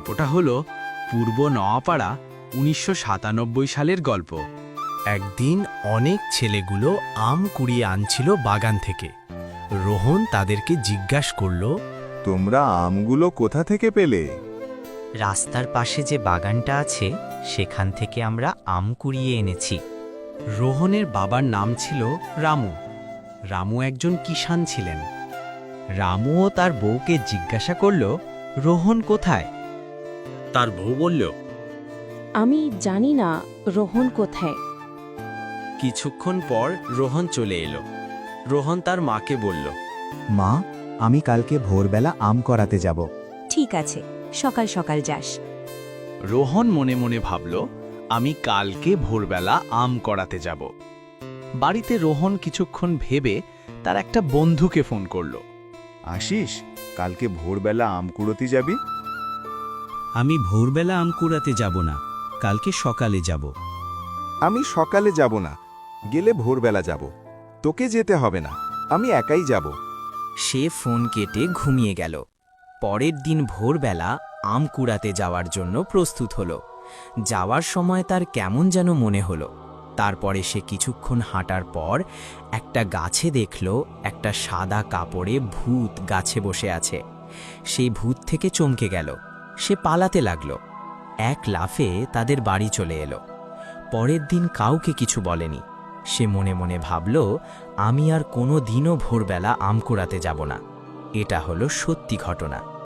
গল্পটা হলো পূর্ব নওয়াপাড়া ১৯৯৭ সালের গল্প। একদিন অনেক ছেলেগুলো আম কুড়িয়ে আনছিল বাগান থেকে। রোহন তাদেরকে জিজ্ঞাসা করল, তোমরা আমগুলো কোথা থেকে পেলে? রাস্তার পাশে যে বাগানটা আছে সেখান থেকে আমরা আম কুড়িয়ে এনেছি। রোহনের বাবার নাম ছিল রামু। রামু একজন কিষাণ ছিলেন। রামুও তার বউকে জিজ্ঞাসা করল, রোহন কোথায়? তার বউ বলল, আমি জানি না রোহন কোথায়। কিছুক্ষণ পর রোহন চলে এলো। রোহন তার মাকে বলল, মা, আমি কালকে ভোরবেলা আম করাতে যাব। ঠিক আছে, সকাল সকাল যাস। রোহন মনে মনে ভাবল, আমি কালকে ভোরবেলা আম করাতে যাব। বাড়িতে রোহন কিছুক্ষণ ভেবে তার একটা বন্ধুকে ফোন করল। আসিস, কালকে ভোরবেলা আম কুড়োতে যাবি? আমি ভোরবেলা আম কুড়াতে যাব না, কালকে সকালে যাব। আমি সকালে যাব না, গেলে ভোরবেলা যাব। তোকে যেতে হবে না, আমি একাই যাব। সে ফোন কেটে ঘুমিয়ে গেল। পরের দিন ভোরবেলা আম কুড়াতে যাওয়ার জন্য প্রস্তুত হলো। যাওয়ার সময় তার কেমন যেন মনে হলো। তারপরে সে কিছুক্ষণ হাঁটার পর একটা গাছে দেখল একটা সাদা কাপড়ে ভূত গাছে বসে আছে। সেই ভূত থেকে চমকে গেল। সে পালাতে লাগল। এক লাফে তাদের বাড়ি চলে এলো। পরের দিন কাউকে কিছু বলেনি। সে মনে মনে ভাবল, আমি আর কোনো দিনও ভোরবেলা আম কুড়াতে যাব না। এটা হলো সত্যি ঘটনা।